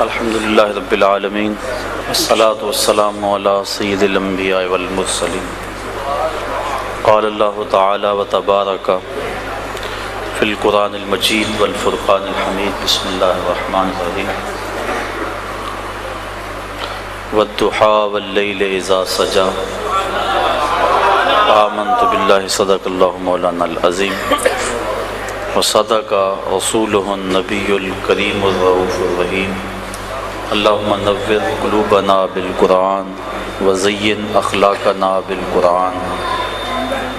الحمدللہ رب العالمین والصلاة والسلام علی سید الانبیاء والمرسلین قال اللہ تعالی وتبارک فی القرآن المجید والفرقان الحمید بسم اللہ الرحمن الرحیم والضحی واللیل اذا سجی آمنت باللہ صدق اللہ مولانا العظیم وصدق رسولہ النبی الکریم الرؤوف الرحیم اللہم نور قلوبنا بالقرآن وزین اخلاقنا بالقرآن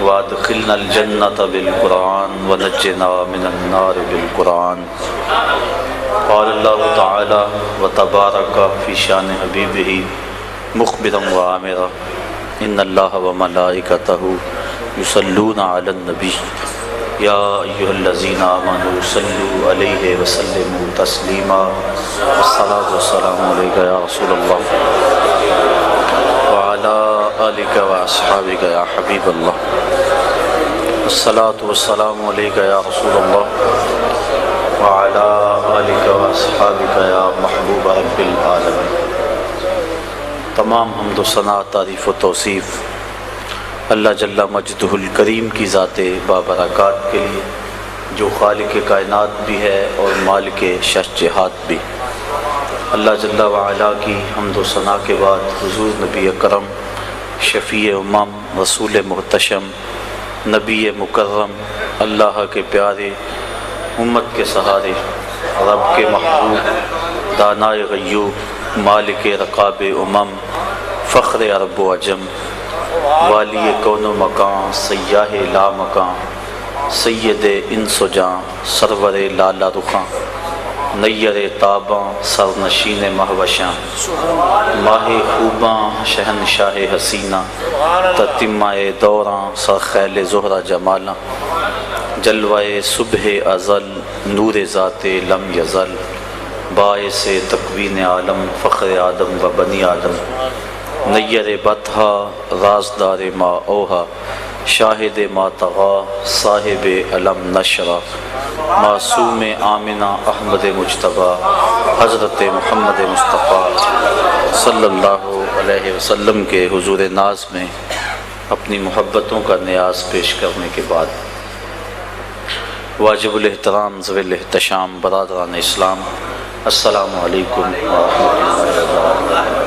وادخلنا الجنۃ بالقرآن ونجنا من النار بالقرآن قال اللہ تعالی وتبارک فی شان حبیبہ مخبرا وآمرا ان اللہ وملائکتہ یصلون علی النبی یا ایھا الذین آمنوا صلوا علیہ وسلموا تسلیما الصلاۃ والسلام علیک یا رسول اللہ وعلی آلک واصحابک یا حبیب اللہ الصلاۃ والسلام علیک یا رسول اللہ وعلی آلک واصحابک یا محبوب رب العالمین۔ تمام حمد و ثنا، تعریف و توصیف اللہ جل مجدہ الکریم کی ذات بابرکات کے لیے، جو خالق کائنات بھی ہے اور مالک شش جہات بھی۔ اللہ جل وعلا کی حمد و ثنا کے بعد حضور نبی اکرم، شفیع امم، رسول محتشم، نبی مکرم، اللہ کے پیارے، امت کے سہارے، رب کے محبوب، دانائے غیوب، مالک رقاب امم، فخر عرب و عجم، والی کون و مکان، سیاہ لا مکان، سید انس و جاں، سرور لالا رخاں، نیر تاباں، سرنشین مہوشاں، ماہ خوباں، شہنشاہ حسینہ، تتمہ دوراں، سرخیل زہرہ جمالاں، جلوہ صبح ازل، نور ذات لم یزل، باعث تکوین عالم، فخر آدم و بنی آدم، نیر بطحا، رازدار ما اوہا، شاہد ما طغا، صاحب علم نشرہ، معصوم آمنہ احمد مجتبیٰ، حضرت محمد مصطفیٰ صلی اللہ علیہ وسلم کے حضور ناز میں اپنی محبتوں کا نیاز پیش کرنے کے بعد، واجب الاحترام ذوی الاحتشام برادران اسلام، السلام علیکم ورحمۃ اللہ وبرکاتہ۔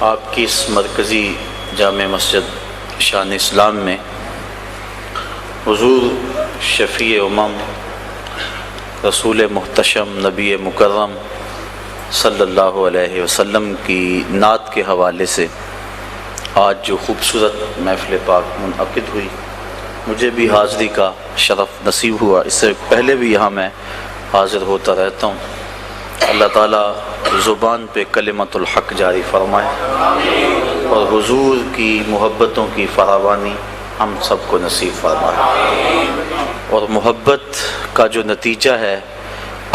آپ کی اس مرکزی جامع مسجد شان اسلام میں حضور شفیع امم، رسول محتشم، نبی مکرم صلی اللہ علیہ وسلم کی نعت کے حوالے سے آج جو خوبصورت محفل پاک منعقد ہوئی، مجھے بھی حاضری کا شرف نصیب ہوا۔ اس سے پہلے بھی یہاں میں حاضر ہوتا رہتا ہوں۔ اللہ تعالیٰ زبان پہ کلمت الحق جاری فرمائے اور حضور کی محبتوں کی فراوانی ہم سب کو نصیب فرمائے، اور محبت کا جو نتیجہ ہے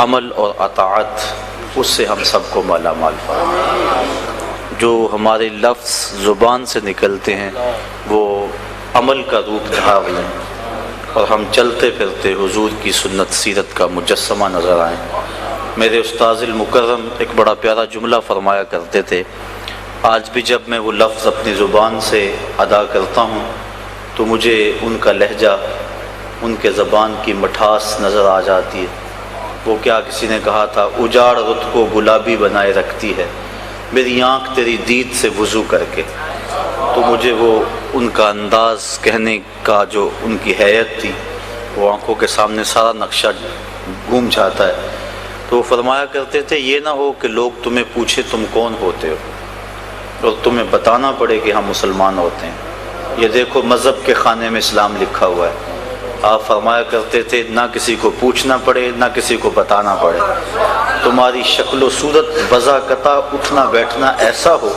عمل اور اطاعت، اس سے ہم سب کو مالا مال فرمائے۔ جو ہمارے لفظ زبان سے نکلتے ہیں وہ عمل کا روپ دھار لیں اور ہم چلتے پھرتے حضور کی سنت سیرت کا مجسمہ نظر آئیں۔ میرے استاذ المکرم ایک بڑا پیارا جملہ فرمایا کرتے تھے، آج بھی جب میں وہ لفظ اپنی زبان سے ادا کرتا ہوں تو مجھے ان کا لہجہ، ان کے زبان کی مٹھاس نظر آ جاتی ہے۔ وہ کیا کسی نے کہا تھا، اجاڑ رت کو گلابی بنائے رکھتی ہے میری آنکھ تیری دید سے وضو کر کے۔ تو مجھے وہ ان کا انداز کہنے کا، جو ان کی حیت تھی، وہ آنکھوں کے سامنے سارا نقشہ گھوم جاتا ہے۔ تو وہ فرمایا کرتے تھے، یہ نہ ہو کہ لوگ تمہیں پوچھے تم کون ہوتے ہو اور تمہیں بتانا پڑے کہ ہم مسلمان ہوتے ہیں، یہ دیکھو مذہب کے خانے میں اسلام لکھا ہوا ہے۔ آپ فرمایا کرتے تھے، نہ کسی کو پوچھنا پڑے نہ کسی کو بتانا پڑے، تمہاری شکل و صورت بضاقطع اٹھنا بیٹھنا ایسا ہو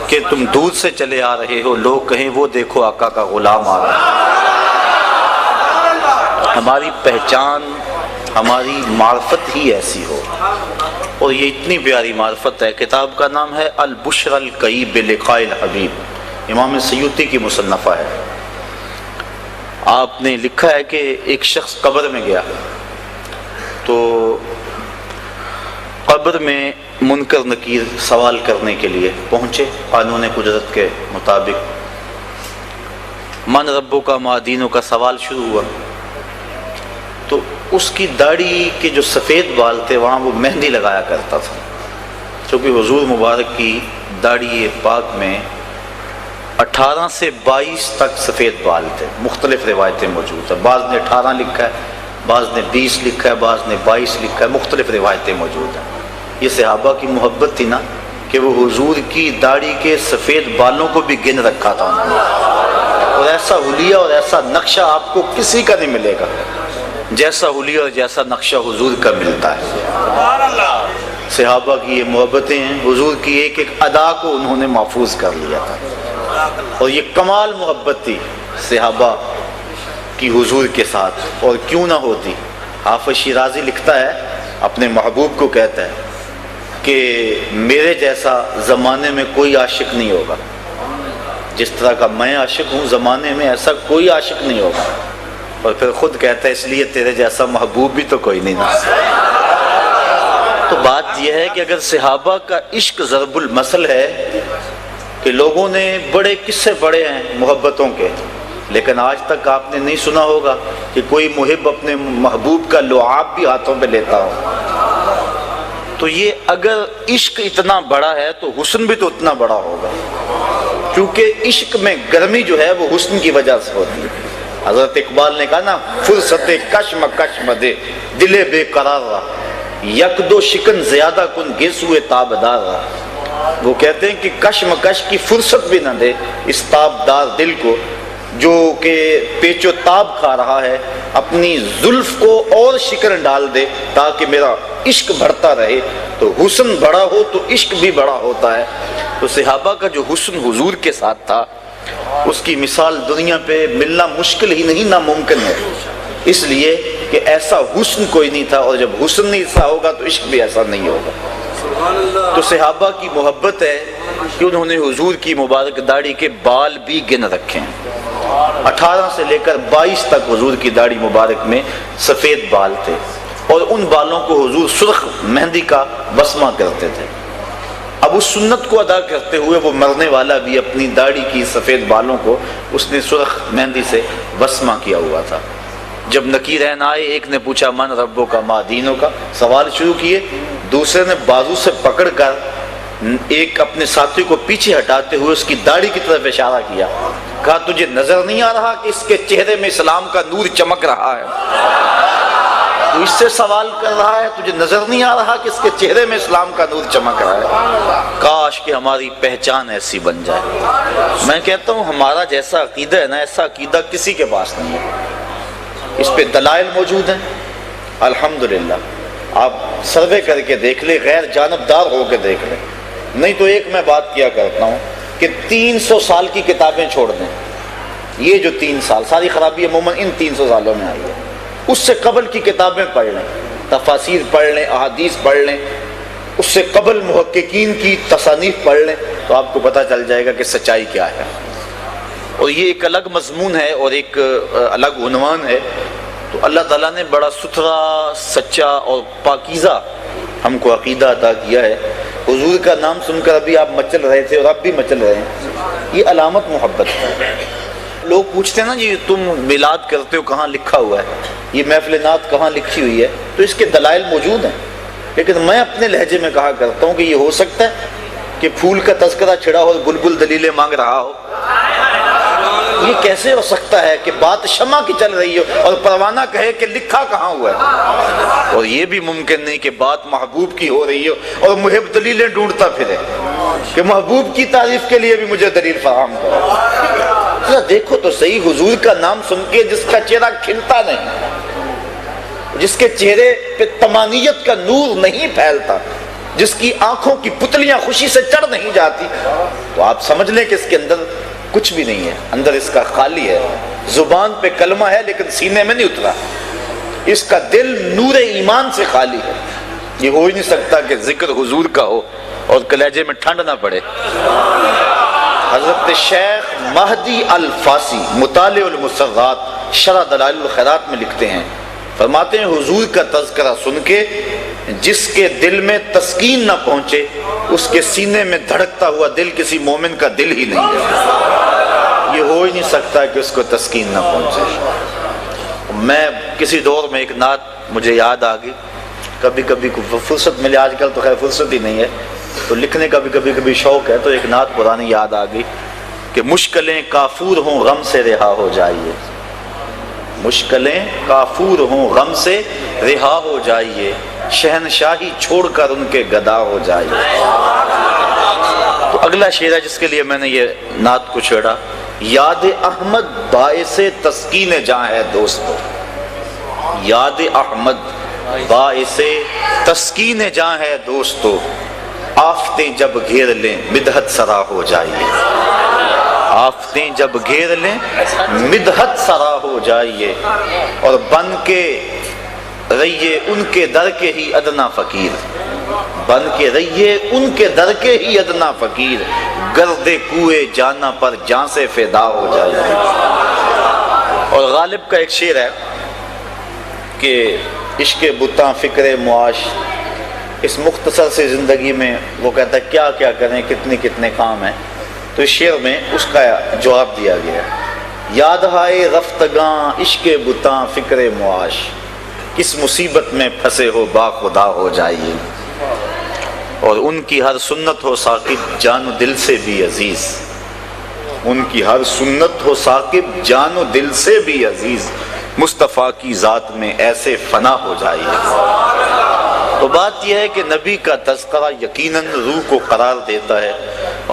کہ تم دور سے چلے آ رہے ہو، لوگ کہیں وہ دیکھو آقا کا غلام آ رہا ہے۔ ہماری پہچان، ہماری معرفت ہی ایسی ہو، اور یہ اتنی پیاری معرفت ہے۔ کتاب کا نام ہے البشر الکئی بلقاء الحبیب، امام سیوطی کی مصنفہ ہے۔ آپ نے لکھا ہے کہ ایک شخص قبر میں گیا تو قبر میں منکر نکیر سوال کرنے کے لیے پہنچے قانون قدرت کے مطابق. من ربوں کا ما دینوں کا سوال شروع ہوا تو اس کی داڑھی کے جو سفید بال تھے وہاں وہ مہندی لگایا کرتا تھا، چونکہ حضور مبارک کی داڑھی پاک میں 18 سے 22 تک سفید بال تھے. مختلف روایتیں موجود ہیں، بعض نے 18 لکھا ہے، بعض نے 20 لکھا ہے، بعض نے 22 لکھا ہے، مختلف روایتیں موجود ہیں. یہ صحابہ کی محبت تھی نا کہ وہ حضور کی داڑھی کے سفید بالوں کو بھی گن رکھا تھا انہوں نے. اور ایسا حلیہ اور ایسا نقشہ آپ کو کسی کا نہیں ملے گا جیسا حلیہ اور جیسا نقشہ حضور کا ملتا ہے. صحابہ کی یہ محبتیں ہیں، حضور کی ایک ایک ادا کو انہوں نے محفوظ کر لیا تھا. اور یہ کمال محبت تھی صحابہ کی حضور کے ساتھ، اور کیوں نہ ہوتی. حافظ شیرازی لکھتا ہے، اپنے محبوب کو کہتا ہے کہ میرے جیسا زمانے میں کوئی عاشق نہیں ہوگا، جس طرح کا میں عاشق ہوں زمانے میں ایسا کوئی عاشق نہیں ہوگا. اور پھر خود کہتا ہے اس لیے تیرے جیسا محبوب بھی تو کوئی نہیں نا. تو بات یہ ہے کہ اگر صحابہ کا عشق ضرب المثل ہے کہ لوگوں نے بڑے قصے پڑھے ہیں محبتوں کے، لیکن آج تک آپ نے نہیں سنا ہوگا کہ کوئی محب اپنے محبوب کا لعاب بھی ہاتھوں پہ لیتا ہو. تو یہ اگر عشق اتنا بڑا ہے تو حسن بھی تو اتنا بڑا ہوگا، کیونکہ عشق میں گرمی جو ہے وہ حسن کی وجہ سے ہوتی ہے. حضرت اقبال نے کہا نا، فرصت کشم کشم دے دل بے قرار رہا، یک دو شکن زیادہ کن گیسوئے تابدار رہا. وہ کہتے ہیں کہ کشم کش کی فرصت بھی نہ دے اس تابدار دل کو جو کہ پیچ و تاب کھا رہا ہے، اپنی زلف کو اور شکن ڈال دے تاکہ میرا عشق بڑھتا رہے. تو حسن بڑا ہو تو عشق بھی بڑا ہوتا ہے. تو صحابہ کا جو حسن حضور کے ساتھ تھا اس کی مثال دنیا پہ ملنا مشکل ہی نہیں، ناممکن ہے. اس لیے کہ ایسا حسن کوئی نہیں تھا، اور جب حسن نہیں ایسا ہوگا تو عشق بھی ایسا نہیں ہوگا. تو صحابہ کی محبت ہے کہ انہوں نے حضور کی مبارک داڑھی کے بال بھی گن رکھے ہیں. 18 سے لے کر 22 تک حضور کی داڑھی مبارک میں سفید بال تھے، اور ان بالوں کو حضور سرخ مہندی کا بسمہ کرتے تھے. اب اس سنت کو ادا کرتے ہوئے وہ مرنے والا بھی اپنی داڑھی کی سفید بالوں کو اس نے سرخ مہندی سے بسمہ کیا ہوا تھا. جب نکیرین آئے، ایک نے پوچھا من ربوں کا ما دینوں کا سوال شروع کیے، دوسرے نے بازو سے پکڑ کر ایک اپنے ساتھی کو پیچھے ہٹاتے ہوئے اس کی داڑھی کی طرف اشارہ کیا. کہا تجھے نظر نہیں آ رہا کہ اس کے چہرے میں اسلام کا نور چمک رہا ہے؟ تو اس سے سوال کر رہا ہے، تجھے نظر نہیں آ رہا کہ اس کے چہرے میں اسلام کا نور چمک رہا ہے؟ کاش کہ ہماری پہچان ایسی بن جائے. میں کہتا ہوں ہمارا جیسا عقیدہ ہے نا، ایسا عقیدہ کسی کے پاس نہیں ہے. اس پہ دلائل موجود ہیں الحمدللہ. آپ سروے کر کے دیکھ لیں، غیر جانبدار ہو کے دیکھ لیں. نہیں تو ایک میں بات کیا کرتا ہوں کہ 300 سال کی کتابیں چھوڑ دیں. یہ جو 3 سال ساری خرابی عموماً ان 300 سالوں میں آئی ہے. اس سے قبل کی کتابیں پڑھ لیں، تفاسیر پڑھ لیں، احادیث پڑھ لیں، اس سے قبل محققین کی تصانیف پڑھ لیں، تو آپ کو پتہ چل جائے گا کہ سچائی کیا ہے. اور یہ ایک الگ مضمون ہے اور ایک الگ عنوان ہے. تو اللہ تعالیٰ نے بڑا ستھرا، سچا اور پاکیزہ ہم کو عقیدہ عطا کیا ہے. حضور کا نام سن کر ابھی آپ مچل رہے تھے اور اب بھی مچل رہے ہیں. یہ علامت محبت ہے. لوگ پوچھتے ہیں نا جی تم میلاد کرتے ہو، کہاں لکھا ہوا ہے؟ یہ محفل نعت کہاں لکھی ہوئی ہے؟ تو اس کے دلائل موجود ہیں، لیکن میں اپنے لہجے میں کہا کرتا ہوں کہ یہ ہو سکتا ہے کہ پھول کا تذکرہ چھڑا ہو، بلبل دلیلیں مانگ رہا ہو. یہ کیسے ہو سکتا ہے کہ بات شمع کی چل رہی ہو اور پروانہ کہے کہ لکھا کہاں ہوا ہے؟ اور یہ بھی ممکن نہیں کہ بات محبوب کی ہو رہی ہو اور محب دلیلیں ڈھونڈتا پھرے کہ محبوب کی تعریف کے لیے بھی مجھے دلیل فراہم کرو. دیکھو تو صحیح، حضور کا نام سن کے جس کا چہرہ کھلتا نہیں، جس کے چہرے پہ تمانیت کا نور نہیں پھیلتا، جس کی آنکھوں کی پتلیاں خوشی سے چڑھ نہیں جاتی، تو آپ سمجھ لیں کہ اس کے اندر کچھ بھی نہیں ہے. اندر اس کا خالی ہے. زبان پہ کلمہ ہے لیکن سینے میں نہیں اترا. اس کا دل نور ایمان سے خالی ہے. یہ ہو ہی نہیں سکتا کہ ذکر حضور کا ہو اور کلیجے میں ٹھنڈ نہ پڑے. حضرت شیخ مہدی الفاسی مطالع المسرات شرح دلائل الخیرات میں لکھتے ہیں، فرماتے ہیں حضور کا تذکرہ سن کے جس کے دل میں تسکین نہ پہنچے اس کے سینے میں دھڑکتا ہوا دل کسی مومن کا دل ہی نہیں ہے۔ یہ ہو ہی نہیں سکتا کہ اس کو تسکین نہ پہنچے۔ میں کسی دور میں ایک نعت مجھے یاد آ گئی، کبھی کبھی فرصت ملے، آج کل تو خیر فرصت ہی نہیں ہے تو لکھنے کا بھی کبھی شوق ہے، تو ایک نعت پرانی یاد آ گئی کہ مشکلیں کافور ہوں غم سے رہا ہو جائیے، مشکلیں کافور ہوں غم سے رہا ہو جائیے، شہنشاہی چھوڑ کر ان کے گدا ہو جائیے۔ تو اگلا شعر ہے جس کے لیے میں نے یہ نعت کو چھیڑا، یاد احمد باعث تسکین جاں ہے دوستو، یاد احمد باعث تسکین جاں ہے دوستو، آفتیں جب گھیر لیں مدحت سرا ہو جائیے، آفتیں جب گھیر لیں مدحت سرا ہو جائیے، اور بن کے رہیے ان کے در کے ہی ادنا فقیر، بن کے رہیے ان کے در کے ہی ادنا فقیر، گرد کوئے جانا پر جان سے فدا ہو جائیے۔ اور غالب کا ایک شعر ہے کہ عشق بتاں فکر معاش، اس مختصر سے زندگی میں وہ کہتا ہے کیا کیا کریں، کتنے کام ہیں، تو اس شعر میں اس کا جواب دیا گیا ہے، یاد ہائے رفتگاں عشق بتاں فکر معاش، کس مصیبت میں پھنسے ہو با خدا ہو جائیے، اور ان کی ہر سنت ہو ثاقب جان و دل سے بھی عزیز، ان کی ہر سنت ہو ثاقب جان و دل سے بھی عزیز، مصطفیٰ کی ذات میں ایسے فنا ہو جائیے۔ تو بات یہ ہے کہ نبی کا تذکرہ یقیناً روح کو قرار دیتا ہے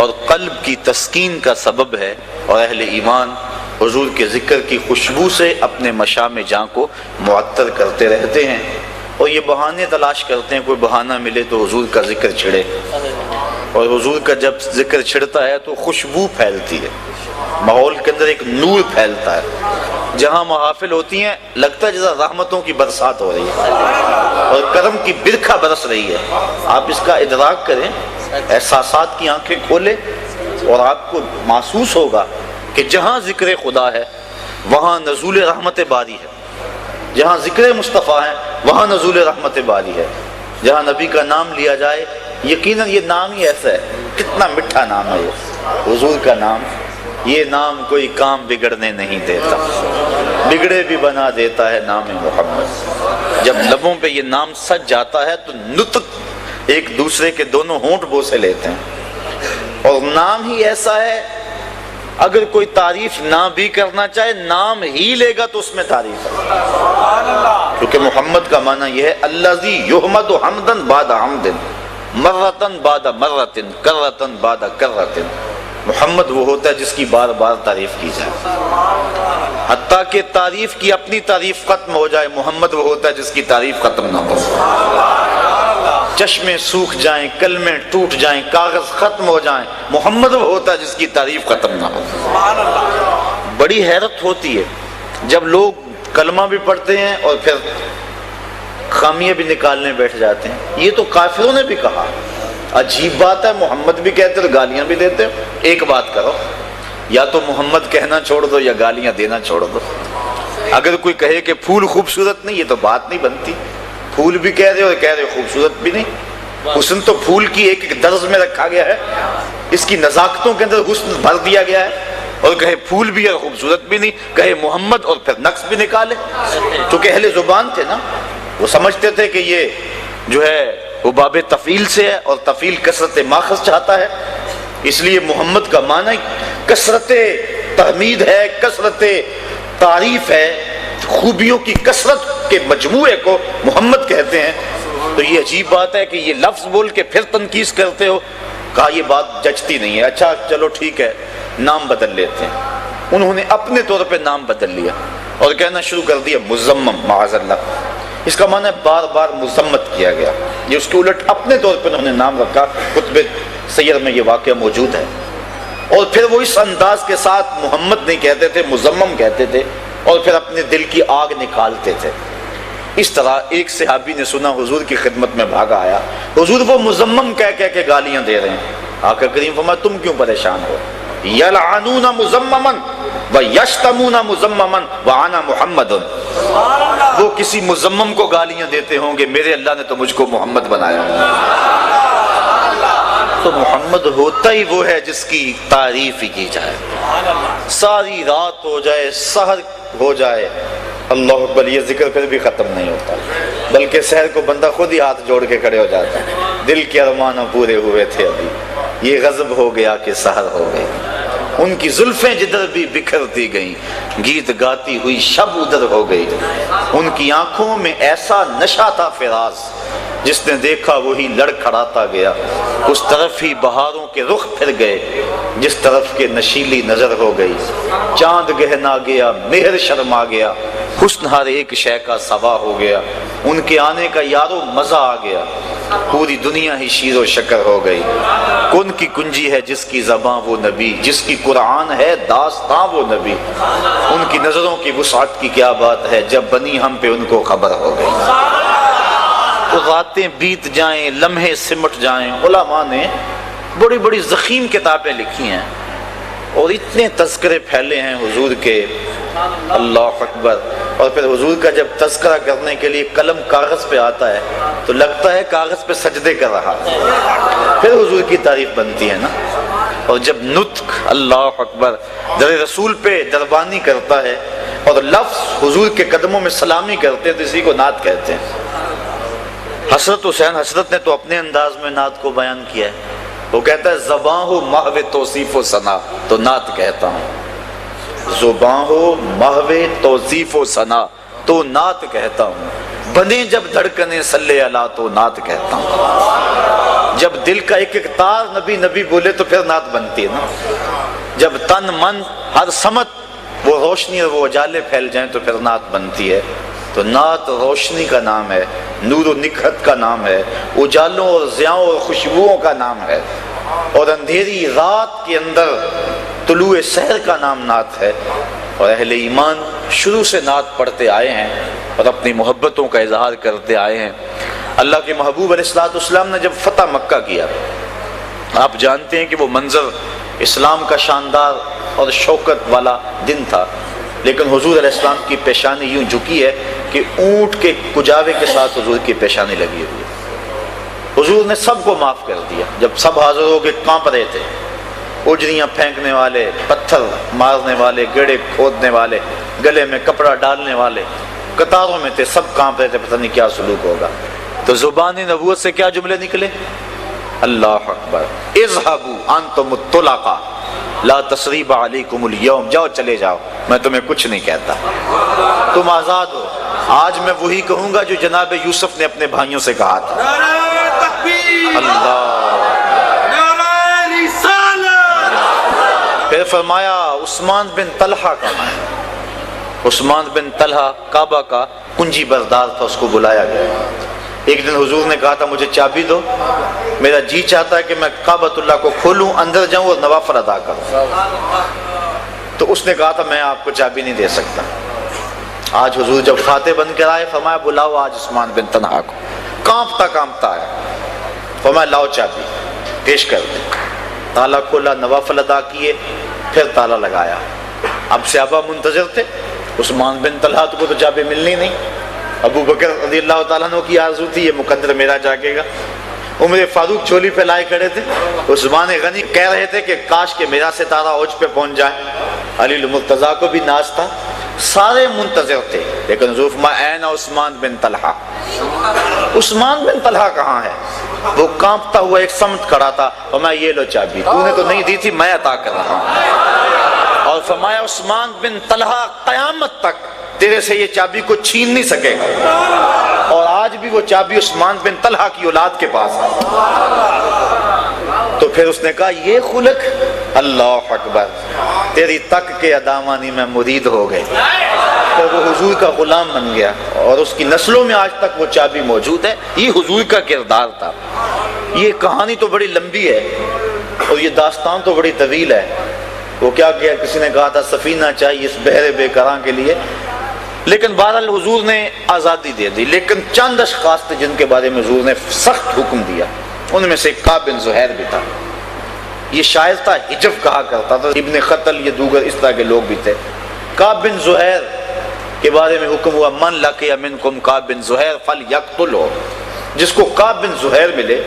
اور قلب کی تسکین کا سبب ہے، اور اہل ایمان حضور کے ذکر کی خوشبو سے اپنے مشام جاں کو معطر کرتے رہتے ہیں، اور یہ بہانے تلاش کرتے ہیں، کوئی بہانہ ملے تو حضور کا ذکر چھڑے، اور حضور کا جب ذکر چھڑتا ہے تو خوشبو پھیلتی ہے، ماحول کے اندر ایک نور پھیلتا ہے، جہاں محافل ہوتی ہیں لگتا ہے جیسا رحمتوں کی برسات ہو رہی ہے اور کرم کی برکھا برس رہی ہے۔ آپ اس کا ادراک کریں، احساسات کی آنکھیں کھولیں، اور آپ کو محسوس ہوگا کہ جہاں ذکر خدا ہے وہاں نزول رحمت باری ہے، جہاں ذکر مصطفیٰ ہے وہاں نزول رحمت باری ہے، جہاں نبی کا نام لیا جائے، یقیناً یہ نام ہی ایسا ہے، کتنا میٹھا نام ہے یہ حضور کا نام، یہ نام کوئی کام بگڑنے نہیں دیتا، بگڑے بھی بنا دیتا ہے نام محمد۔ جب لبوں پہ یہ نام سج جاتا ہے تو نطق ایک دوسرے کے دونوں ہونٹ بوسے لیتے ہیں، اور نام ہی ایسا ہے اگر کوئی تعریف نہ بھی کرنا چاہے نام ہی لے گا تو اس میں تعریف ہے، کیونکہ محمد کا معنی یہ ہے الذی یحمد حمدن بعد حمدن، مرتن بعد مرتن، کرتن بعد کرتن۔ محمد وہ ہوتا ہے جس کی بار بار تعریف کی جائے، حتیٰ کہ تعریف کی اپنی تعریف ختم ہو جائے، محمد وہ ہوتا ہے جس کی تعریف ختم نہ ہو، چشمے سوکھ جائیں، کلمے ٹوٹ جائیں، کاغذ ختم ہو جائیں، محمد وہ ہوتا ہے جس کی تعریف ختم نہ ہو۔ بڑی حیرت ہوتی ہے جب لوگ کلمہ بھی پڑھتے ہیں اور پھر خامیاں بھی نکالنے بیٹھ جاتے ہیں، یہ تو کافروں نے بھی کہا، عجیب بات ہے، محمد بھی کہتے تو گالیاں بھی دیتے، ایک بات کرو، یا تو محمد کہنا چھوڑ دو یا گالیاں دینا چھوڑ دو۔ اگر کوئی کہے کہ پھول خوبصورت نہیں، یہ تو بات نہیں بنتی، پھول بھی کہہ رہے اور کہہ رہے خوبصورت بھی نہیں، حسن تو پھول کی ایک ایک درز میں رکھا گیا ہے، اس کی نزاکتوں کے اندر حسن بھر دیا گیا ہے، اور کہے پھول بھی اور خوبصورت بھی نہیں، کہے محمد اور پھر نقص بھی نکالے، کیونکہ اہل زبان تھے نا، وہ سمجھتے تھے کہ یہ جو ہے وہ باب تفعیل سے ہے، اور تفعیل کثرت ماخذ چاہتا ہے، اس لیے محمد کا معنی کثرت تحمید ہے، کثرت تعریف ہے، خوبیوں کی کثرت کے مجموعے کو محمد کہتے ہیں۔ تو یہ عجیب بات ہے کہ یہ لفظ بول کے پھر تنقید کرتے ہو، کہا یہ بات جچتی نہیں ہے، اچھا چلو ٹھیک ہے نام بدل لیتے ہیں۔ انہوں نے اپنے طور پہ نام بدل لیا اور کہنا شروع کر دیا مزمم، معاذ اللہ، اس کا معنی بار بار مذمت کیا گیا، یہ اس کے الٹ اپنے طور پہ انہوں نے نام رکھا، کتب سیر میں یہ واقعہ موجود ہے، اور پھر وہ اس انداز کے ساتھ محمد نہیں کہتے تھے، مزمم کہتے تھے، اور پھر اپنے دل کی آگ نکالتے تھے۔ اس طرح ایک صحابی نے سنا حضور کی خدمت میں بھاگا آیا، حضور وہ مزمم کہہ کے گالیاں دے رہے ہیں، آقا کریم فرمایا تم کیوں پریشان ہو، یلعنون مزمما ویشتمون مزمما وانا محمد، وہ کسی مذمم کو گالیاں دیتے ہوں گے، میرے اللہ نے تو مجھ کو محمد بنایا۔ تو محمد ہوتا ہی وہ ہے جس کی تعریف ہی کی جائے، ساری رات ہو جائے، سحر ہو جائے، اللہ اکبر یہ ذکر پھر بھی ختم نہیں ہوتا، بلکہ سحر کو بندہ خود ہی ہاتھ جوڑ کے کھڑے ہو جاتا ہے، دل کے ارمانوں پورے ہوئے تھے ابھی، یہ غضب ہو گیا کہ سحر ہو گئی۔ ان کی زلفیں جدھر بھی بکھرتی گئیں، گیت گاتی ہوئی شب ادھر ہو گئی، ان کی آنکھوں میں ایسا نشہ تھا فراز، جس نے دیکھا وہی لڑکھڑاتا گیا، اس طرف ہی بہاروں کے رخ پھر گئے، جس طرف کے نشیلی نظر ہو گئی، چاند گہنا گیا، مہر شرما گیا، حسن ہر ایک شے کا سوا ہو گیا، ان کے آنے کا یارو مزہ آ گیا، پوری دنیا ہی شیر و شکر ہو گئی، کن کی کنجی ہے جس کی زباں وہ نبی، جس کی قرآن ہے داستاں وہ نبی، ان کی نظروں کی وسعت کی کیا بات ہے، جب بنی ہم پہ ان کو خبر ہو گئی۔ تو راتیں بیت جائیں، لمحے سمٹ جائیں، علماء نے بڑی بڑی ضخیم کتابیں لکھی ہیں اور اتنے تذکرے پھیلے ہیں حضور کے، اللہ اکبر۔ اور پھر حضور کا جب تذکرہ کرنے کے لیے قلم کاغذ پہ آتا ہے تو لگتا ہے کاغذ پہ سجدے کر رہا ہے، پھر حضور کی تعریف بنتی ہے نا۔ اور جب نطق اللہ اکبر در رسول پہ دربانی کرتا ہے اور لفظ حضور کے قدموں میں سلامی کرتے ہیں تو اسی کو نعت کہتے ہیں۔ حسرت حسین حسرت نے تو اپنے انداز میں نعت کو بیان کیا ہے، وہ کہتا ہے زباں ہو محو توصیف و ثنا تو نعت کہتا ہوں، زباں ہو محو توصیف و ثنا تو نعت کہتا ہوں، بنے جب دھڑکنے صلی اللہ تو نعت کہتا ہوں۔ جب دل کا ایک ایک تار نبی نبی بولے تو پھر نعت بنتی ہے نا، جب تن من ہر سمت وہ روشنی اور وہ اجالے پھیل جائیں تو پھر نعت بنتی ہے۔ تو نعت روشنی کا نام ہے، نور و نکھت کا نام ہے، اجالوں اور ضیاؤں اور خوشبوؤں کا نام ہے، اور اندھیری رات کے اندر طلوع سحر کا نام نعت ہے۔ اور اہل ایمان شروع سے نعت پڑھتے آئے ہیں اور اپنی محبتوں کا اظہار کرتے آئے ہیں۔ اللہ کے محبوب علیہ السلام نے جب فتح مکہ کیا، آپ جانتے ہیں کہ وہ منظر اسلام کا شاندار اور شوکت والا دن تھا، لیکن حضور علیہ السلام کی پیشانی یوں جھکی ہے کہ اونٹ کے کجاوے کے ساتھ حضور کی پیشانی لگی ہوئی ہے۔ حضور نے سب کو معاف کر دیا، جب سب حاضر ہو کے کانپ رہے تھے، اجریاں پھینکنے والے، پتھر مارنے والے، گڑے کھودنے والے، گلے میں کپڑا ڈالنے والے قطاروں میں تھے، سب کانپ رہے تھے، پتہ نہیں کیا سلوک ہوگا۔ تو زبان نبوت سے کیا جملے نکلے؟ اللہ اکبر، اذهبوا انتم الطلقاء لا تثریب علیکم اليوم، جاؤ چلے جاؤ، میں تمہیں کچھ نہیں کہتا، تم آزاد ہو۔ آج میں وہی کہوں گا جو جناب یوسف نے اپنے بھائیوں سے کہا تھا۔ اللہ، پھر فرمایا عثمان بن طلحہ کہاں ہے؟ عثمان بن طلحہ کعبہ کا کنجی بردار تھا، اس کو بلایا گیا۔ ایک دن حضور نے کہا تھا مجھے چابی دو، میرا جی چاہتا ہے کہ میں کعبۃ اللہ کو کھولوں، اندر جاؤں اور نوافل ادا کروں۔ تو اس نے کہا تھا میں آپ کو چابی نہیں دے سکتا۔ آج حضور جب فاتح بن کر آئے فرمایا بلاؤ آج عثمان بن طلحہ کو، کانپتا کانپتا ہے، فرمایا لاؤ چابی پیش کر دیں۔ تالا کھولا، نوافل ادا کیے، پھر تالا لگایا۔ اب صحابہ منتظر تھے، عثمان بن طلحہ کو تو چابی ملنی نہیں، ابو بکر رضی اللہ تعالیٰ عنہ کی آرزو تھی یہ مقدر میرا جاگے گا، عمر فاروق چولی پہ لائے کھڑے تھے، عثمان غنی کہہ رہے تھے کہ کاش کہ میرا ستارہ اوج پہ پہنچ جائے، علی المرتضیٰ کو بھی ناز تھا، سارے منتظر تھے، لیکن حضور فرمایا این عثمان بن طلحہ، عثمان بن طلحہ کہاں ہے؟ وہ کانپتا ہوا ایک سمت کھڑا تھا، فرمایا یہ لو چابی، تو نے تو نہیں دی تھی، میں عطا کر رہا ہوں۔ اور فرمایا عثمان بن طلحہ قیامت تک تیرے سے یہ چابی کو چھین نہیں سکے گا، اور آج بھی وہ چابی عثمان بن طلحہ کی اولاد کے پاس ہے۔ تو پھر اس نے کہا یہ خلق، اللہ اکبر، تیری تک کے ادامانی میں مرید ہو گئے، تو وہ حضور کا غلام بن گیا، اور اس کی نسلوں میں آج تک وہ چابی موجود ہے۔ یہ حضور کا کردار تھا۔ یہ کہانی تو بڑی لمبی ہے اور یہ داستان تو بڑی طویل ہے۔ وہ کیا کیا، کسی نے کہا تھا سفینہ چاہیے اس بحر بے قراں کے لیے، لیکن بہرحال حضور نے آزادی دے دی، لیکن چند اشخاص تھے جن کے بارے میں حضور نے سخت حکم دیا، ان میں سے کعب بن زہیر بھی تھا۔ یہ شاعر تھا، حجف کہا کرتا تھا، ابن خطل، یہ دوگر اس طرح کے لوگ بھی تھے۔ کعب بن زہیر کے بارے میں حکم ہوا من لقی منکم کعب بن زہیر فلیقتلہ، جس کو کعب بن زہیر ملے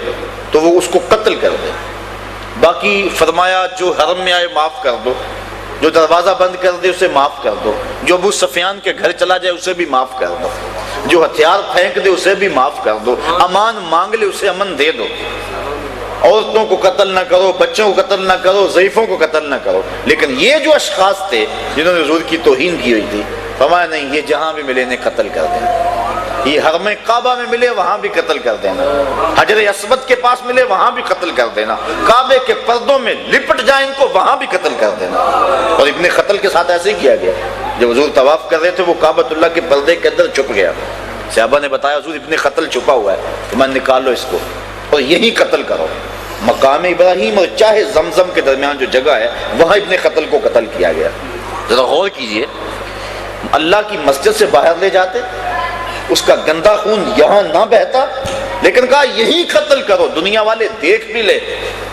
تو وہ اس کو قتل کر دے۔ باقی فرمایا جو حرم میں آئے معاف کر دو، جو دروازہ بند کر دے اسے معاف کر دو، جو ابو سفیان کے گھر چلا جائے اسے بھی معاف کر دو، جو ہتھیار پھینک دے اسے بھی معاف کر دو، امان مانگ لے اسے امن دے دو، عورتوں کو قتل نہ کرو، بچوں کو قتل نہ کرو، ضعیفوں کو قتل نہ کرو۔ لیکن یہ جو اشخاص تھے جنہوں نے حضور کی توہین کی ہوئی تھی، فرمایا نہیں، یہ جہاں بھی ملے انہیں قتل کر دینا، یہ حرم کعبہ میں ملے وہاں بھی قتل کر دینا، حجر اسود کے پاس ملے وہاں بھی قتل کر دینا، کعبے کے پردوں میں لپٹ جائیں ان کو وہاں بھی قتل کر دینا۔ اور ابن قتل کے ساتھ ایسے ہی کیا گیا، جب حضور طواف کر رہے تھے وہ کعبۃ اللہ کے پردے کے اندر چھپ گیا، صحابہ نے بتایا حضور ابن قتل چھپا ہوا ہے، تو میں نکال لو اس کو اور یہی قتل کرو۔ مقام ابراہیم اور چاہے زمزم کے درمیان جو جگہ ہے وہاں ابن قتل کو قتل کیا گیا۔ ذرا غور کیجئے، اللہ کی مسجد سے باہر لے جاتے، اس کا گندا خون یہاں نہ بہتا، لیکن کہا یہی قتل کرو، دنیا والے دیکھ بھی لے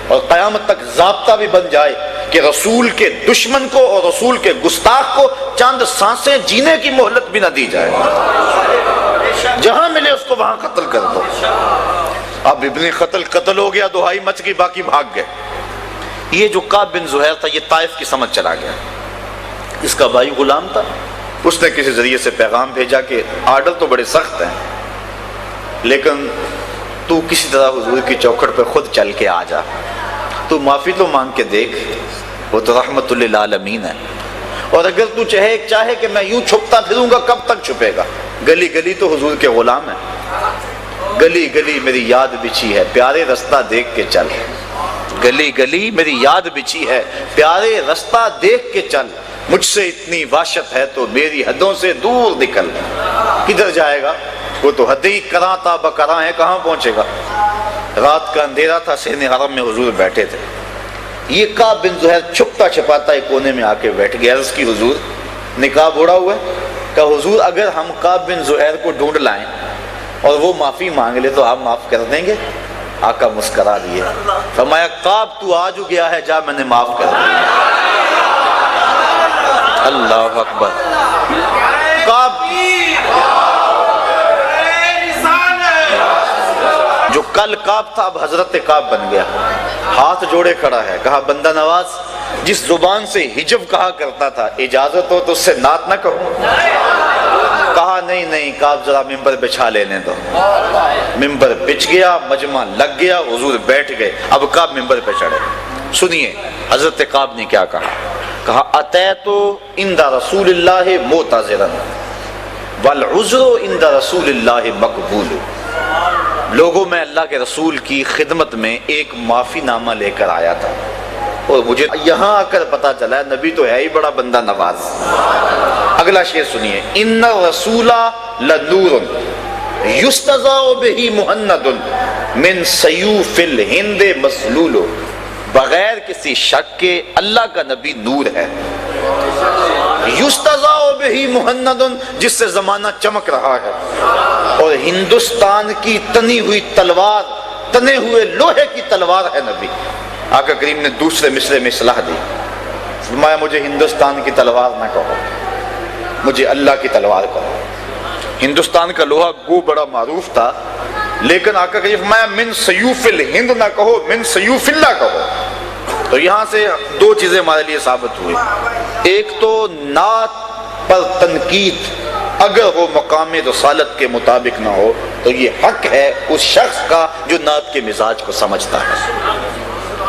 اور قیامت تک ضابطہ بھی بن جائے کہ رسول کے دشمن کو اور رسول کے گستاخ کو چند سانسیں جینے کی مہلت بھی نہ دی جائے، جہاں ملے اس کو وہاں قتل کر دو۔ اب ابن قتل ہو گیا، دہائی مچ گئی، باقی بھاگ گئے۔ یہ جو کعب بن زہیر تھا یہ طائف کی سمجھ چلا گیا، اس کا بھائی غلام تھا، اس نے کسی ذریعے سے پیغام بھیجا کہ آرڈر تو بڑے سخت ہیں لیکن تو کسی طرح حضور کی چوکھٹ پہ خود چل کے آ جا، تو معافی تو مانگ کے دیکھ، وہ تو رحمت للعالمین ہے، اور اگر تو چاہے کہ میں یوں چھپتا پھروں گا کب تک چھپے گا، گلی گلی تو حضور کے غلام ہیں، گلی گلی میری یاد بچھی ہے پیارے رستہ دیکھ کے چل، گلی گلی میری یاد بچھی ہے پیارے رستہ دیکھ کے چل، مجھ سے اتنی وحشت ہے تو میری حدوں سے دور نکل۔ کدھر جائے گا، وہ تو حدیں کراں تا بکراں ہے، کہاں پہنچے گا۔ رات کا اندھیرا تھا، صحن حرم میں حضور بیٹھے تھے، یہ کعب بن زہیر چھپتا چھپاتا ایک کونے میں آ کے بیٹھ گیا، عرض کی حضور نقاب اوڑا ہوا ہے، کہ حضور اگر ہم کعب بن زہیر کو ڈھونڈ لائیں اور وہ معافی مانگ لے تو آپ معاف کر دیں گے؟ آقا مسکرا دیے، فرمایا کعب تو آ جو گیا ہے، جا میں نے معاف کر دیا۔ اللہ اکبر۔ کعب جو کل کعب تھا اب حضرت کعب بن گیا، ہاتھ جوڑے کھڑا ہے، کہا بندہ نواز جس زبان سے حجب کہا کرتا تھا اجازت ہو تو اس سے نعت نہ کہوں؟ کہا نہیں کعب ذرا ممبر بچھا لینے دو۔ ممبر بچھ گیا، مجمع لگ گیا، حضور بیٹھ گئے، اب کعب ممبر پہ چڑھے۔ سنیے حضرت کعب نے کیا کہا اتیت عند رسول اللہ معتذرا والعذر عند رسول اللہ مقبول۔ لوگوں میں اللہ کے رسول کی خدمت میں ایک معافی نامہ لے کر آیا تھا، اور مجھے یہاں آ کر پتا چلا نبی تو ہے ہی بڑا بندہ نواز۔ اگلا شعر سنیے، ان الرسول لنور یستضاء بہ مہند من سیوف الہند مسلول۔ بغیر کسی شک کے اللہ کا نبی نور ہے، یستضاء بہ مہند جس سے زمانہ چمک رہا ہے، اور ہندوستان کی تنی ہوئی تلوار، تنے ہوئے لوہے کی تلوار ہے نبی۔ آقا کریم نے دوسرے مصرے میں اصلاح دی، فرمایا مجھے ہندوستان کی تلوار نہ کہو، مجھے اللہ کی تلوار کہو۔ ہندوستان کا لوہا گو بڑا معروف تھا، لیکن آقا کریم فرمایا من سیوف الہند نہ کہو، من سیوف اللہ کہو۔ تو یہاں سے دو چیزیں ہمارے لیے ثابت ہوئی، ایک تو نعت پر تنقید اگر وہ مقام رسالت کے مطابق نہ ہو تو یہ حق ہے اس شخص کا جو نعت کے مزاج کو سمجھتا ہے۔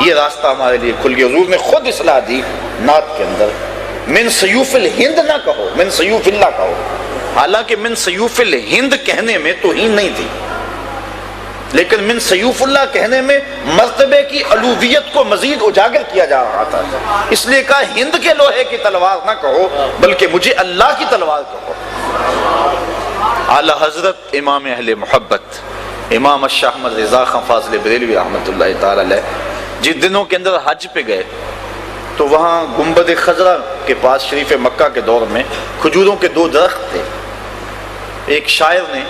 یہ راستہ ہمارے لیے کھل گیا، حضور نے خود اصلاح دی نعت کے اندر، من سیوف الہند نہ کہو، من سیوف اللہ کہو۔ حالانکہ من سیوف الہند کہنے میں توہین نہیں تھی، لیکن من سیوف اللہ کہنے میں مرتبے کی علویت کو مزید اجاگر کیا جا رہا تھا، اس لیے کہا ہند کے لوہے کی تلوار نہ کہو بلکہ مجھے اللہ کی تلوار کہو۔ اعلی حضرت امام اہل محبت امام الشاہ احمد رضا خان فاضل بریلوی رحمۃ اللہ تعالی علیہ جس دنوں کے اندر حج پہ گئے تو وہاں گنبد خضرا کے پاس شریف مکہ کے دور میں کھجوروں کے دو درخت تھے۔ ایک شاعر نے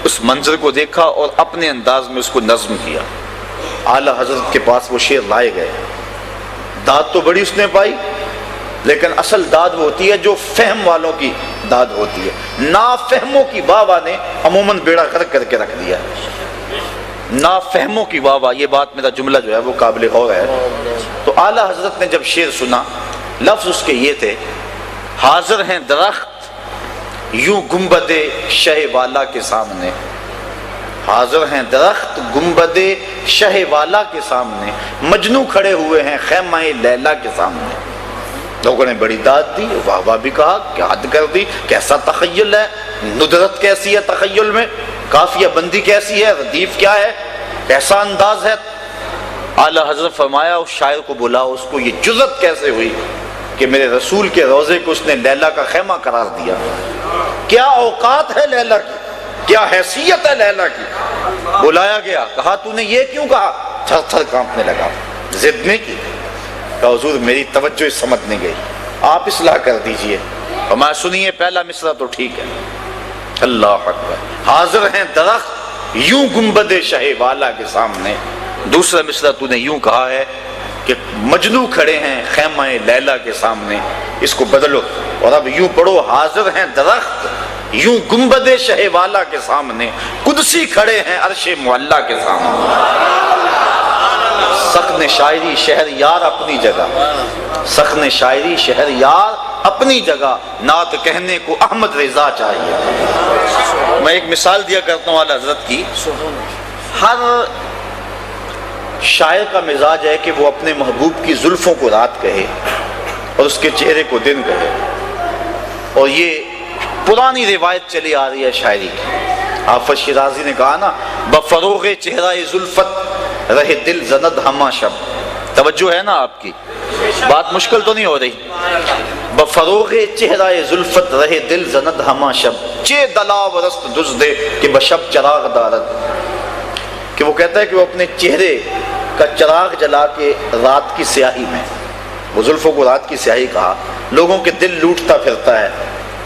اس منظر کو دیکھا اور اپنے انداز میں اس کو نظم کیا، اعلیٰ حضرت کے پاس وہ شعر لائے گئے، داد تو بڑی اس نے پائی لیکن اصل داد وہ ہوتی ہے جو فہم والوں کی داد ہوتی ہے. نافہموں کی واہ واہ نے عموماً بیڑا غرق کر کے رکھ دیا. نافہموں کی واہ واہ، یہ بات میرا جملہ جو ہے وہ قابل غور ہے. تو اعلیٰ حضرت نے جب شعر سنا، لفظ اس کے یہ تھے: حاضر ہیں درخت یوں گنبد شہ والا کے سامنے. حاضر ہیں درخت گنبد شہ والا کے سامنے، مجنو کھڑے ہوئے ہیں خیمہ لیلا کے سامنے. لوگوں نے بڑی داد دی، واہ واہ بھی کہا، کیا حد کر دی، کیسا تخیل ہے، ندرت کیسی ہے تخیل میں، قافیہ بندی کیسی ہے، ردیف کیا ہے، کیسا انداز ہے. اعلیٰ حضرت فرمایا اس شاعر کو بلاؤ، اس کو یہ جرأت کیسے ہوئی کہ میرے رسول کے روضے کو اس نے لیلا کا خیمہ قرار دیا. کیا اوقات ہے لیلا کی، کیا حیثیت ہے لیلا کی. بلایا گیا، کہا تو نے یہ کیوں کہا؟ تھر تھر کانپنے لگا، ضد نہیں کی. کہا حضور میری توجہ سمجھ نہیں گئی، آپ اصلاح کر دیجئے. اور میں سنیے پہلا مصرع تو ٹھیک ہے. اللہ اکبر. حاضر ہیں درخت یوں گنبد شہ والا کے سامنے. دوسرا مصرع تو نے یوں کہا ہے کہ مجنو کھڑے ہیں خیمہ لیلا کے سامنے. اس کو بدلو اور اب یوں پڑھو: حاضر ہیں درخت یوں گنبد شہ والا کے سامنے، قدسی کھڑے ہیں عرش معلا کے سامنے. سخن شاعری شہر یار اپنی جگہ، سخن شاعری شہر یار اپنی جگہ، نعت کہنے کو احمد رضا چاہیے. میں ایک مثال دیا کرتا ہوں اعلیٰ حضرت کی. ہر شاعر کا مزاج ہے کہ وہ اپنے محبوب کی زلفوں کو رات کہے اور اس کے چہرے کو دن کہے. اور یہ پرانی روایت چلی آ رہی ہے شاعری کی. حافظ شیرازی نے کہا نا: بفروغ چہرہ زلفت رہے دل زند ہما شب. توجہ ہے نا آپ کی، بات مشکل تو نہیں ہو رہی. بفروغ چہرہ زلفت رہے دل زند ہما شب، چے دلا و رست دزدے کہ بشب چراغ دارد. کہ وہ کہتا ہے کہ وہ اپنے چہرے کا چراغ جلا کے رات کی سیاہی میں، وہ زلفوں کو رات کی سیاہی کہا، لوگوں کے دل لوٹتا پھرتا ہے.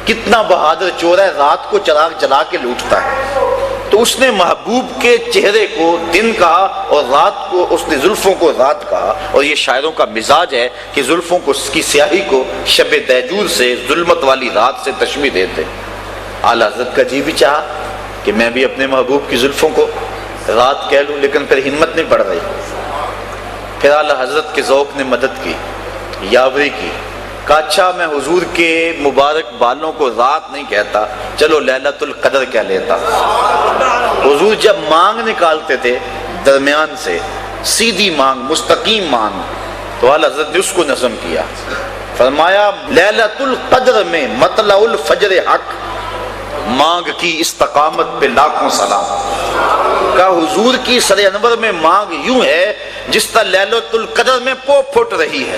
کتنا بہادر چور ہے، رات کو چراغ جلا کے لوٹتا ہے. تو اس نے محبوب کے چہرے کو دن کہا اور رات کو اس نے زلفوں کو رات کہا. اور یہ شاعروں کا مزاج ہے کہ زلفوں کو کی سیاہی کو شب دیجور سے، ظلمت والی رات سے تشبیہ دیتے. اعلیٰ حضرت کا جی بھی چاہا کہ میں بھی اپنے محبوب کی زلفوں کو رات کہہ لوں، لیکن پھر ہمت نہیں پڑ رہی. پھر اعلیٰ حضرت کے ذوق نے مدد کی، یاوری کی. کہا اچھا میں حضور کے مبارک بالوں کو رات نہیں کہتا، چلو لیلۃ القدر کہہ لیتا. حضور جب مانگ نکالتے تھے درمیان سے، سیدھی مانگ، مستقیم مانگ، تو اعلیٰ حضرت نے اس کو نظم کیا. فرمایا: لیلۃ القدر میں مطلع الفجر حق، مانگ کی استقامت پہ لاکھوں سلام. کا حضور کی سر انور میں مانگ یوں ہے جس طرح لیلۃ القدر میں پو پھٹ رہی ہے.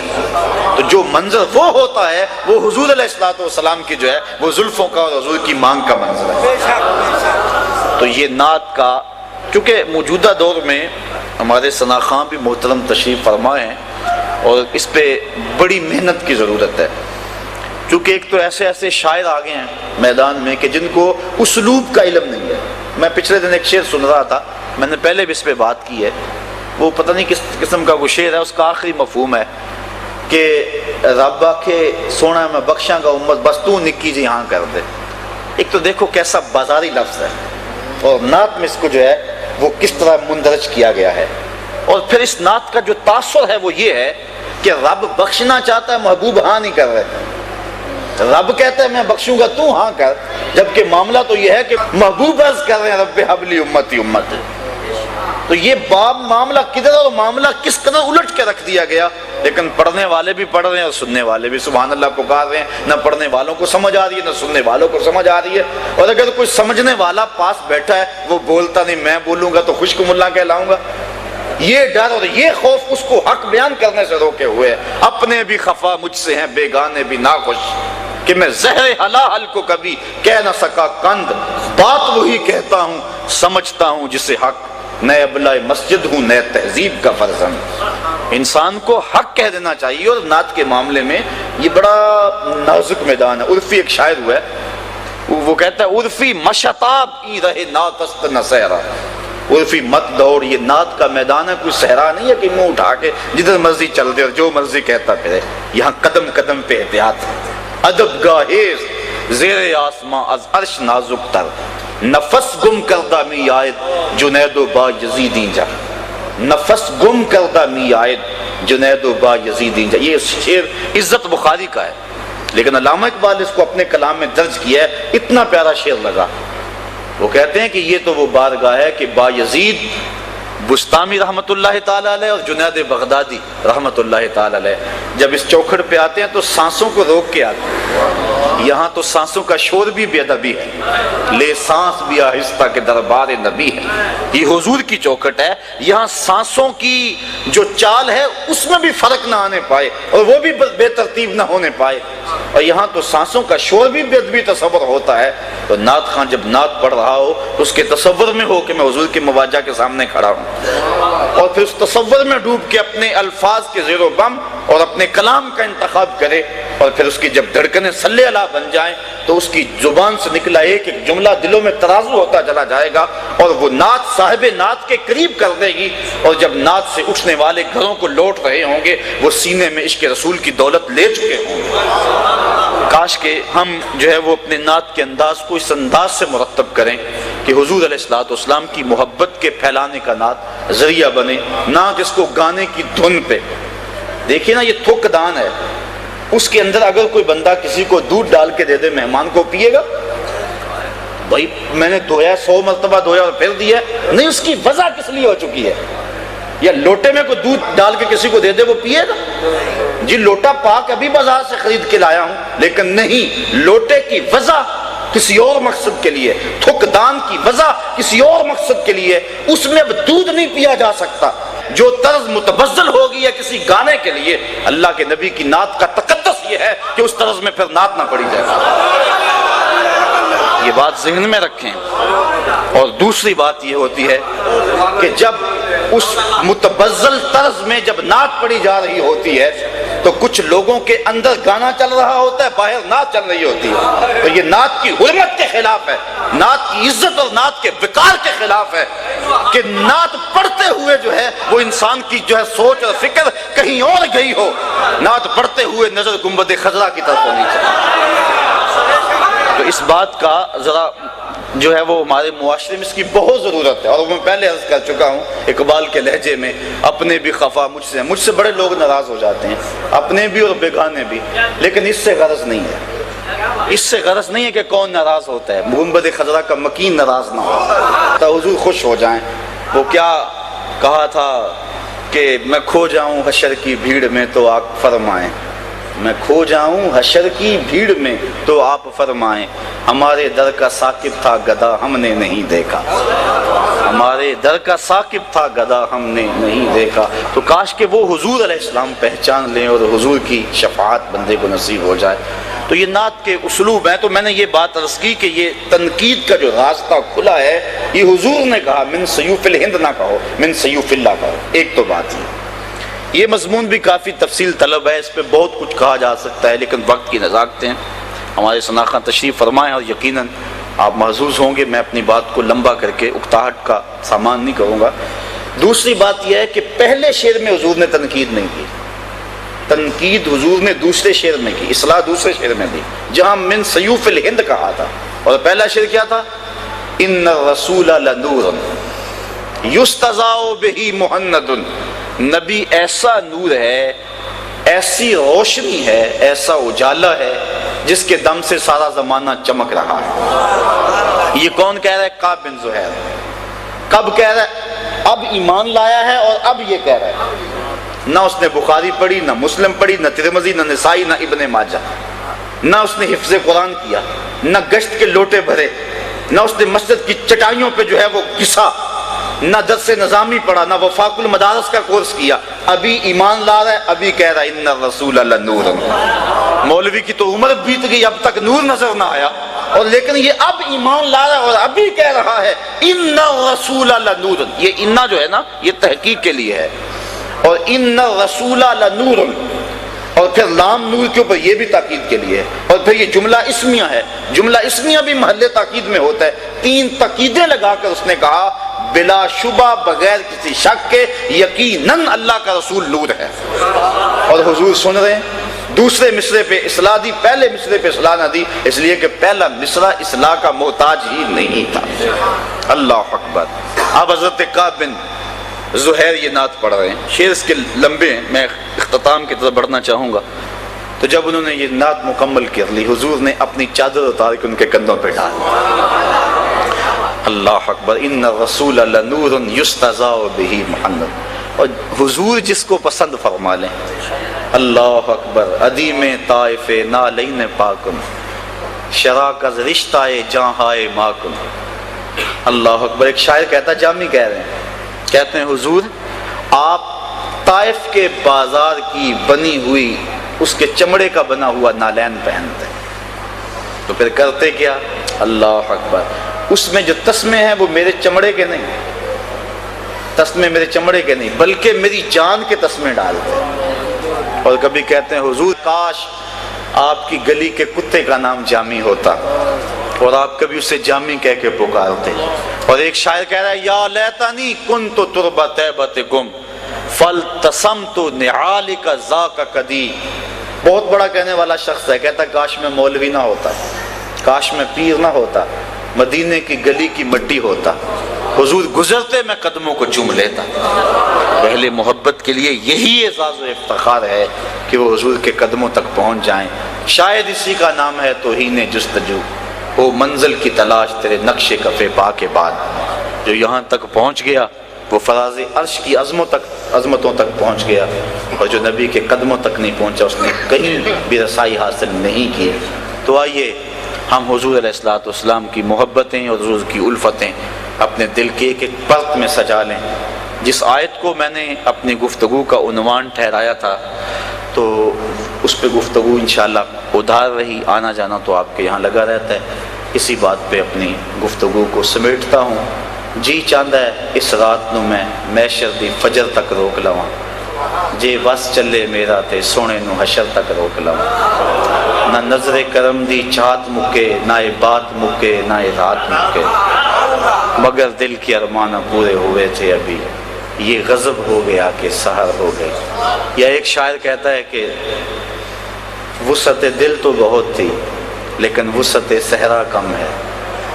تو جو منظر وہ ہوتا ہے وہ حضور علیہ الصلوۃ والسلام کی جو ہے وہ زلفوں کا اور حضور کی مانگ کا منظر ہے. تو یہ نعت کا، چونکہ موجودہ دور میں ہمارے ثنا خاں بھی محترم تشریف فرمائے ہیں اور اس پہ بڑی محنت کی ضرورت ہے. چونکہ ایک تو ایسے ایسے شاعر آ گئے ہیں میدان میں کہ جن کو اسلوب کا علم نہیں ہے. میں پچھلے دن ایک شعر سن رہا تھا، میں نے پہلے بھی اس پہ بات کی ہے، وہ پتہ نہیں کس قسم کا وہ شعر ہے. اس کا آخری مفہوم ہے کہ رب آکھے سونا میں بخشاں گا امت بس تو نکی جی ہاں کر دے. ایک تو دیکھو کیسا بازاری لفظ ہے، اور نعت میں اس کو جو ہے وہ کس طرح مندرج کیا گیا ہے. اور پھر اس نعت کا جو تاثر ہے وہ یہ ہے کہ رب بخشنا چاہتا ہے، محبوب ہاں نہیں کر رہے. رب کہتا ہے میں بخشوں گا تو ہاں کر، جبکہ معاملہ تو یہ ہے کہ محبوب عرض کر رہے ہیں رب حبلی امتی امت. تو یہ باب معاملہ کدھر اور معاملہ کس قدر الٹ کے رکھ دیا گیا. لیکن پڑھنے والے بھی پڑھ رہے ہیں اور سننے والے بھی سبحان اللہ پکار رہے ہیں. نہ پڑھنے والوں کو سمجھ آ رہی ہے نہ سننے والوں کو سمجھ آ رہی ہے. اور اگر کوئی سمجھنے والا پاس بیٹھا ہے وہ بولتا نہیں، میں بولوں گا تو خشک ملا کہلاؤں گا. یہ ڈر اور یہ خوف اس کو حق بیان کرنے سے روکے ہوئے. اپنے بھی خفا مجھ سے ہیں بیگانے بھی ناخوش، کہ میں زہر حلال کو کبھی کہہ نہ سکا کند، بات وہی کہتا ہوں سمجھتا ہوں جسے حق، نئے ابلۂ مسجد ہوں نئے تہذیب کا فرزند. انسان کو حق کہہ دینا چاہیے. اور نعت کے معاملے میں یہ بڑا نازک میدان ہے. عرفی ایک شاعر ہوا ہے، وہ کہتا ہے: عرفی مشتاب ای رہے ناتست نہ سہرا. عرفی مت دوڑ، یہ نعت کا میدان ہے، کوئی صحرا نہیں ہے کہ منہ اٹھا کے جدھر مرضی چل دے اور جو مرضی کہتا پھرے. یہاں قدم قدم پہ احتیاط. ادب گاہیز زیر آسماں از عرش نازک تر، نفس گم کردہ می آید جنید و با یزیدین جا. نفس گم کردہ می آید جنید و با یزیدین جا. یہ شعر عزت بخاری کا ہے، لیکن علامہ اقبال اس کو اپنے کلام میں درج کیا ہے. اتنا پیارا شعر لگا. وہ کہتے ہیں کہ یہ تو وہ بارگاہ ہے کہ با یزید بستامی رحمت اللہ تعالی علیہ اور جنید بغدادی رحمت اللہ تعالی علیہ جب اس چوکھٹ پہ آتے ہیں تو سانسوں کو روک کے آتے ہیں. یہاں تو سانسوں کا شور بھی بے ادبی ہے، لے سانس بھی آہستہ کے دربار نبی ہے. یہ حضور کی چوکھٹ ہے، یہاں سانسوں کی جو چال ہے اس میں بھی فرق نہ آنے پائے اور وہ بھی بے ترتیب نہ ہونے پائے. اور یہاں تو سانسوں کا شور بھی بے ادبی تصور ہوتا ہے. تو نعت خان جب نعت پڑھ رہا ہو تو اس کے تصور میں ہو کہ میں حضور کے مواجہ کے سامنے کھڑا ہوں، اور پھر اس تصور میں ڈوب کے اپنے الفاظ کے زیر و بم اور اپنے کلام کا انتخاب کرے. اور پھر اس کی جب دھڑکنیں صلی اللہ بن جائیں تو اس کی زبان سے نکلا ایک ایک جملہ دلوں میں ترازو ہوتا چلا جائے گا اور وہ نعت صاحب نعت کے قریب کر دے گی. اور جب نعت سے اٹھنے والے گھروں کو لوٹ رہے ہوں گے وہ سینے میں عشق رسول کی دولت لے چکے ہوں گے. کاش کہ ہم جو ہے وہ اپنے نعت کے انداز کو اس انداز سے مرتب کریں کہ حضور علیہ الصلوۃ والسلام کی محبت کے پھیلانے کا نعت ذریعہ بنے، نہ جس کو گانے کی دھن پہ. دیکھیے نا یہ تھوک دان ہے، اس کے اندر اگر کوئی بندہ کسی کو دودھ ڈال کے دے دے مہمان کو پیے گا؟ بھائی میں نے دھویا 100 مرتبہ دھویا اور پھر دیا نہیں، اس کی وضع کس لیے ہو چکی ہے. یا لوٹے میں کوئی دودھ ڈال کے کسی کو دے دے وہ پیے گا؟ جی لوٹا پاک ابھی بازار سے خرید کے لایا ہوں، لیکن نہیں، لوٹے کی وضع کسی اور مقصد کے لیے، تھک دان کی وضع کسی اور مقصد کے لیے، اس میں اب دودھ نہیں پیا جا سکتا. جو طرز متبذل ہو گئی ہے کسی گانے کے لیے، اللہ کے نبی کی نعت کا تقدس یہ ہے کہ اس طرز میں پھر نعت نہ پڑی جائے. یہ بات ذہن میں رکھیں. اور دوسری بات یہ ہوتی ہے کہ جب اس متبذل طرز میں جب نعت پڑی جا رہی ہوتی ہے تو کچھ لوگوں کے اندر گانا چل رہا ہوتا ہے، باہر نعت چل رہی ہوتی ہے. تو یہ نعت کی حرمت کے خلاف ہے، نعت کی عزت اور نعت کے وقار کے خلاف ہے کہ نعت پڑھتے ہوئے جو ہے وہ انسان کی جو ہے سوچ اور فکر کہیں اور گئی ہو. نعت پڑھتے ہوئے نظر گنبد خضرا کی طرف ہونی چاہیے. تو اس بات کا ذرا جو ہے وہ ہمارے معاشرے میں اس کی بہت ضرورت ہے. اور میں پہلے عرض کر چکا ہوں اقبال کے لہجے میں، اپنے بھی خفا مجھ سے بڑے لوگ ناراض ہو جاتے ہیں، اپنے بھی اور بیگانے بھی، لیکن اس سے غرض نہیں ہے. اس سے غرض نہیں ہے کہ کون ناراض ہوتا ہے، گنبد خضرا کا مکین ناراض نہ ہو تو حضور خوش ہو جائیں. وہ کیا کہا تھا کہ میں کھو جاؤں حشر کی بھیڑ میں تو آپ فرمائیں، میں کھو جاؤں حشر کی بھیڑ میں تو آپ فرمائیں، ہمارے در کا ثاقب تھا گدا ہم نے نہیں دیکھا، ہمارے در کا ثاقب تھا گدا ہم نے نہیں دیکھا. تو کاش کہ وہ حضور علیہ السلام پہچان لیں اور حضور کی شفاعت بندے کو نصیب ہو جائے. تو یہ نعت کے اسلوب ہیں. تو میں نے یہ بات عرض کی کہ یہ تنقید کا جو راستہ کھلا ہے یہ حضور نے کہا من سیوف الہند نہ کہو، من سیوف اللہ کہو. ایک تو بات یہ مضمون بھی کافی تفصیل طلب ہے، اس پہ بہت کچھ کہا جا سکتا ہے، لیکن وقت کی نزاکتیں ہمارے ثناء تشریف فرمائیں اور یقیناً آپ محظوظ ہوں گے. میں اپنی بات کو لمبا کر کے اکتاہٹ کا سامان نہیں کروں گا. دوسری بات یہ ہے کہ پہلے شعر میں حضور نے تنقید نہیں کی، تنقید حضور نے دوسرے شعر میں کی، اصلاح دوسرے شعر میں دی جہاں من سیوف الہند کہا تھا. اور پہلا شعر کیا تھا؟ ان الرسول لنور یستضاء بہ مہند. نبی ایسا نور ہے، ایسی روشنی ہے، ایسا اجالا ہے جس کے دم سے سارا زمانہ چمک رہا ہے. یہ کون کہہ رہا ہے؟ کعب بن زہیر. کب کہہ رہا ہے؟ اب ایمان لایا ہے اور اب یہ کہہ رہا ہے. نہ اس نے بخاری پڑھی، نہ مسلم پڑھی، نہ ترمذی، نہ نسائی، نہ ابن ماجہ. نہ اس نے حفظ قرآن کیا، نہ گشت کے لوٹے بھرے، نہ اس نے مسجد کی چٹائیوں پہ جو ہے وہ گھسا، نہ درس نظامی پڑھا، نہ وفاق المدارس کا کورس کیا. ابھی ایمان لا رہا ہے، ابھی کہہ رہا ہے ان الرسول لنور. مولوی کی تو عمر بیت گئی، اب تک نور نظر نہ آیا، اور لیکن یہ اب ایمان لا رہا ہے اور ابھی کہہ رہا ہے ان الرسول لنور. یہ انا جو ہے نا یہ تحقیق کے لیے ہے، اور ان الرسول لنور، اور پھر لام نور کے اوپر یہ بھی تاکید کے لیے ہے. اور پھر یہ جملہ اسمیہ ہے، جملہ اسمیہ بھی محل تاکید میں ہوتا ہے. 3 تاکیدیں لگا کر اس نے کہا بلا شبہ بغیر کسی شک کے یقیناً اللہ کا رسول نور ہے۔ اور حضور سن رہے ہیں، دوسرے مصرے پہ اصلاح دی، پہلے مصرے پہ اصلاح نہ دی، اس لیے کہ پہلا مصرع اصلاح کا محتاج ہی نہیں تھا۔ اللہ اکبر۔ اب حضرت کعب بن زہیر یہ نعت پڑھ رہے ہیں، شعر اس کے لمبے ہیں، میں اختتام کی طرف بڑھنا چاہوں گا۔ تو جب انہوں نے یہ نعت مکمل کر لی، حضور نے اپنی چادر اتار کے ان کے کندھوں پہ ڈال دی۔ اللہ اکبر۔ ان الرسول لنور یستضاء بہ محمد۔ اور حضور جس کو پسند فرما لیں، اللہ اکبر۔ ادیم طائف نالین پاکن، شراکت رشتہ جہاں ماکن۔ اللہ اکبر۔ ایک شاعر کہتا، جامی کہہ رہے ہیں، کہتے ہیں حضور آپ طائف کے بازار کی بنی ہوئی اس کے چمڑے کا بنا ہوا نالین پہنتے، تو پھر کرتے کیا؟ اللہ اکبر۔ اس میں جو تسمے ہیں وہ میرے چمڑے کے نہیں، تسمے میرے چمڑے کے نہیں بلکہ میری جان کے تسمے ڈالتے۔ اور کبھی کہتے ہیں حضور کاش آپ کی گلی کے کتے کا نام جامی ہوتا اور آپ کبھی اسے جامی کہہ کے پکارتے۔ اور ایک شاعر کہہ رہا ہے، یا لیتنی کنت تربہ طیبتکم فالتسمت نعالک ذاک کدی۔ بہت بڑا کہنے والا شخص ہے، کہتا کاش میں مولوی نہ ہوتا، کاش میں پیر نہ ہوتا، مدینے کی گلی کی مٹی ہوتا، حضور گزرتے میں قدموں کو چوم لیتا۔ اہل محبت کے لیے یہی اعزاز و افتخار ہے کہ وہ حضور کے قدموں تک پہنچ جائیں۔ شاید اسی کا نام ہے توہین جستجو، وہ منزل کی تلاش تیرے نقش کفے پا کے بعد۔ جو یہاں تک پہنچ گیا وہ فراز عرش کی عظمتوں تک پہنچ گیا، اور جو نبی کے قدموں تک نہیں پہنچا اس نے کہیں بھی رسائی حاصل نہیں کی۔ تو آئیے ہم حضور علیہ الصلوۃ والسلام کی محبتیں اور حضور کی الفتیں اپنے دل کے ایک ایک پرت میں سجا لیں۔ جس آیت کو میں نے اپنی گفتگو کا عنوان ٹھہرایا تھا تو اس پہ گفتگو انشاءاللہ ادھار رہی، آنا جانا تو آپ کے یہاں لگا رہتا ہے۔ اسی بات پہ اپنی گفتگو کو سمیٹتا ہوں۔ جی چاہتا ہے اس رات نو میں محشر دی فجر تک روک لواں، جے بس چلے میرا تے سونے نو حشر تک روک لواں۔ نہ نظر کرم دی چاہت مکے، نہ بات مکے، نہ رات مکے، مگر دل کی ارمانہ پورے ہوئے تھے ابھی، یہ غضب ہو گیا کہ سحر ہو گئی۔ یا ایک شاعر کہتا ہے کہ وسعت دل تو بہت تھی لیکن وسعت صحرا کم ہے،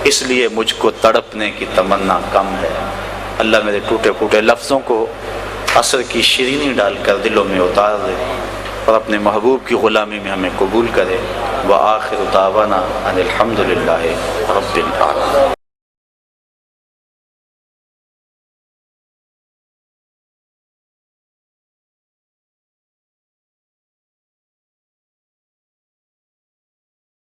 اس لیے مجھ کو تڑپنے کی تمنا کم ہے۔ اللہ میرے ٹوٹے پھوٹے لفظوں کو عصر کی شیرینی ڈال کر دلوں میں اتار دے اور اپنے محبوب کی غلامی میں ہمیں قبول کرے۔ وآخر دعوانا ان الحمد للہ رب العالمین۔